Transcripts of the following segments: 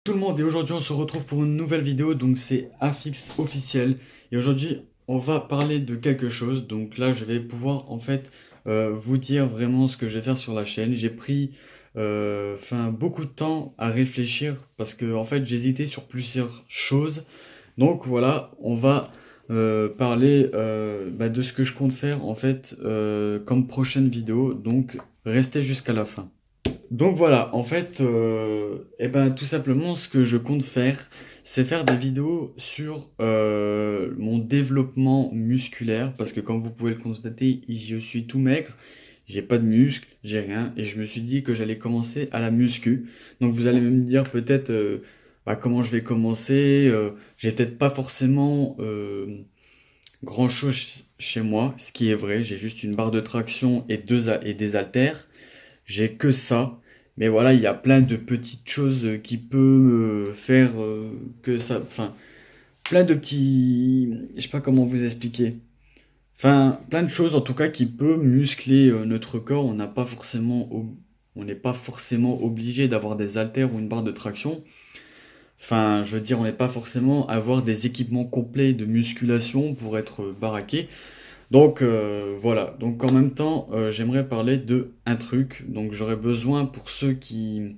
Tout le monde et aujourd'hui on se retrouve pour une nouvelle vidéo, donc c'est Afix officiel et aujourd'hui on va parler de quelque chose. Donc là je vais pouvoir en fait vous dire vraiment ce que je vais faire sur la chaîne. J'ai pris beaucoup de temps à réfléchir parce que en fait j'hésitais sur plusieurs choses. Donc voilà, on va parler de ce que je compte faire en fait comme prochaine vidéo, donc restez jusqu'à la fin. Donc voilà, en fait, tout simplement, ce que je compte faire, c'est faire des vidéos sur mon développement musculaire, parce que comme vous pouvez le constater, je suis tout maigre, j'ai pas de muscles, j'ai rien, et je me suis dit que j'allais commencer à la muscu. Donc vous allez me dire peut-être comment je vais commencer, j'ai peut-être pas forcément grand-chose chez moi, ce qui est vrai, j'ai juste une barre de traction et et des haltères. J'ai que ça. Mais voilà, il y a plein de petites choses qui peuvent faire que ça. Enfin, plein de petits. Je sais pas comment vous expliquer. Enfin, plein de choses en tout cas qui peuvent muscler notre corps. On n'est pas forcément obligé d'avoir des haltères ou une barre de traction. Enfin, je veux dire, on n'est pas forcément à avoir des équipements complets de musculation pour être baraqué. Donc voilà, donc en même temps, j'aimerais parler de un truc. Donc j'aurais besoin pour ceux qui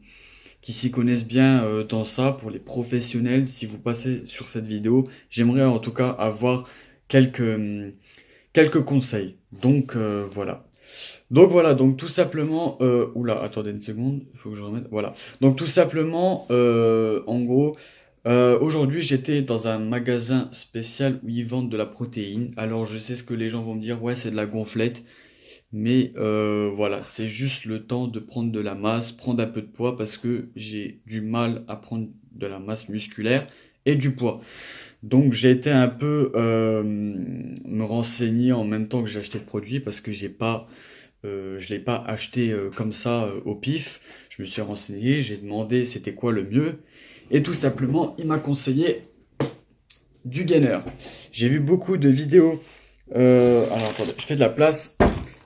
s'y connaissent bien dans ça, pour les professionnels, si vous passez sur cette vidéo, j'aimerais en tout cas avoir quelques conseils. Donc voilà. Donc voilà, donc tout simplement, oula, attendez une seconde, il faut que je remette, voilà. Donc tout simplement, en gros, aujourd'hui j'étais dans un magasin spécial où ils vendent de la protéine. Alors je sais ce que les gens vont me dire, ouais c'est de la gonflette, mais voilà, c'est juste le temps de prendre de la masse, prendre un peu de poids parce que j'ai du mal à prendre de la masse musculaire et du poids. Donc j'ai été un peu me renseigner en même temps que j'ai acheté le produit parce que je l'ai pas acheté comme ça au pif. Je me suis renseigné, j'ai demandé c'était quoi le mieux. Et tout simplement, il m'a conseillé du gainer. J'ai vu beaucoup de vidéos. Alors attendez, je fais de la place.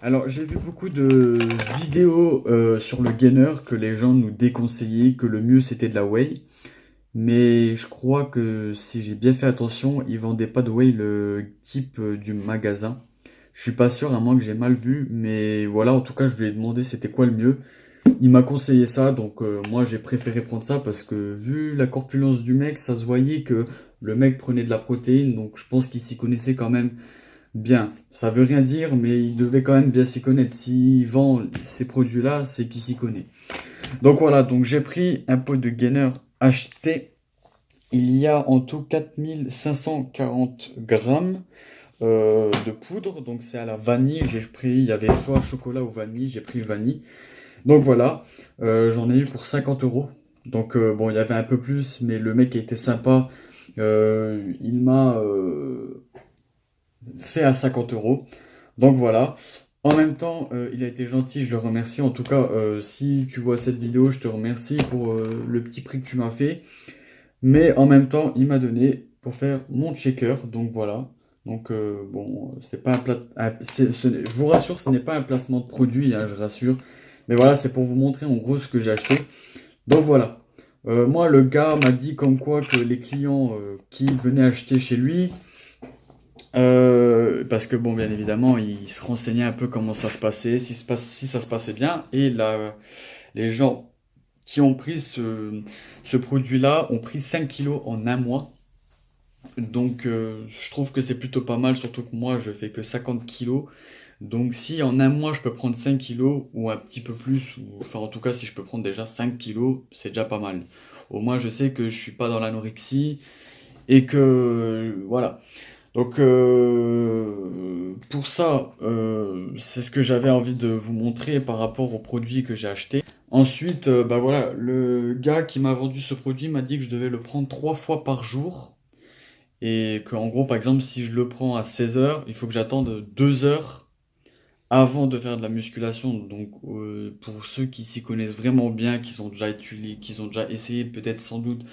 Alors j'ai vu beaucoup de vidéos sur le gainer que les gens nous déconseillaient, que le mieux c'était de la whey. Mais je crois que si j'ai bien fait attention, ils vendaient pas de whey le type du magasin. Je suis pas sûr, à moins que j'ai mal vu, mais voilà, en tout cas, je lui ai demandé c'était quoi le mieux. Il m'a conseillé ça, donc moi j'ai préféré prendre ça parce que vu la corpulence du mec, ça se voyait que le mec prenait de la protéine, donc je pense qu'il s'y connaissait quand même bien. Ça veut rien dire, mais il devait quand même bien s'y connaître. S'il vend ces produits-là, c'est qu'il s'y connaît. Donc voilà, donc j'ai pris un pot de gainer acheté. Il y a en tout 4540 grammes de poudre, donc c'est à la vanille. Il y avait soit chocolat ou vanille, j'ai pris vanille. Donc voilà, j'en ai eu pour 50 euros. Donc bon, il y avait un peu plus, mais le mec était sympa. Il m'a fait à 50 euros. Donc voilà. En même temps, il a été gentil, je le remercie. En tout cas, si tu vois cette vidéo, je te remercie pour le petit prix que tu m'as fait. Mais en même temps, il m'a donné pour faire mon checker. Donc voilà. Donc bon, c'est pas un plat. Je vous rassure, ce n'est pas un placement de produit, hein, je rassure. Mais voilà, c'est pour vous montrer en gros ce que j'ai acheté. Donc voilà. Moi, le gars m'a dit comme quoi que les clients qui venaient acheter chez lui, parce que bon, bien évidemment, il se renseignait un peu comment ça se passait, si ça se passait bien. Et là, les gens qui ont pris ce produit-là ont pris 5 kilos en un mois. Donc je trouve que c'est plutôt pas mal, surtout que moi je fais que 50 kilos. Donc si en un mois je peux prendre 5 kilos ou un petit peu plus, ou, enfin en tout cas si je peux prendre déjà 5 kilos, c'est déjà pas mal. Au moins je sais que je suis pas dans l'anorexie et que voilà. Donc pour ça, c'est ce que j'avais envie de vous montrer par rapport aux produits que j'ai achetés. Ensuite, voilà, le gars qui m'a vendu ce produit m'a dit que je devais le prendre 3 fois par jour. Et qu'en gros, par exemple, si je le prends à 16 heures, il faut que j'attende 2 heures avant de faire de la musculation. Donc, pour ceux qui s'y connaissent vraiment bien, qui ont déjà essayé peut-être sans doute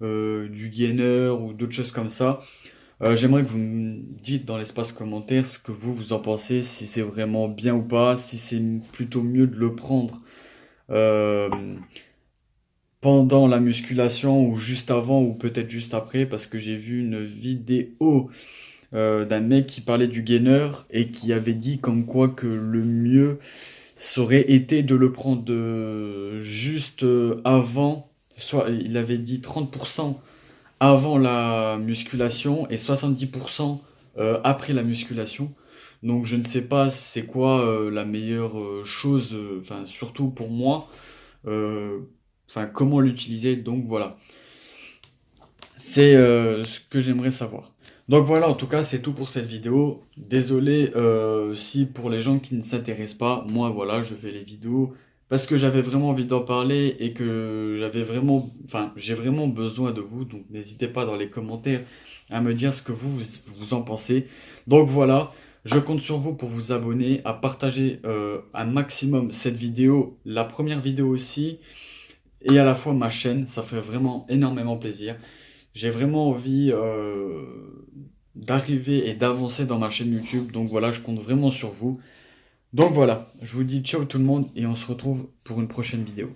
du gainer ou d'autres choses comme ça, j'aimerais que vous me dites dans l'espace commentaire ce que vous en pensez, si c'est vraiment bien ou pas, si c'est plutôt mieux de le prendre euh, pendant la musculation ou juste avant ou peut-être juste après parce que j'ai vu une vidéo d'un mec qui parlait du gainer et qui avait dit comme quoi que le mieux ça aurait été de le prendre juste avant, soit il avait dit 30% avant la musculation et 70% après la musculation. Donc je ne sais pas c'est quoi la meilleure chose, enfin surtout pour moi, euh, enfin comment l'utiliser. Donc voilà, c'est ce que j'aimerais savoir. Donc voilà, en tout cas, c'est tout pour cette vidéo. Désolé si pour les gens qui ne s'intéressent pas, moi voilà, je fais les vidéos parce que j'avais vraiment envie d'en parler et que j'avais vraiment, enfin, j'ai vraiment besoin de vous. Donc n'hésitez pas dans les commentaires à me dire ce que vous en pensez. Donc voilà, je compte sur vous pour vous abonner, à partager un maximum cette vidéo, la première vidéo aussi, et à la fois ma chaîne. Ça fait vraiment énormément plaisir. J'ai vraiment envie d'arriver et d'avancer dans ma chaîne YouTube. Donc voilà, je compte vraiment sur vous. Donc voilà, je vous dis ciao tout le monde et on se retrouve pour une prochaine vidéo.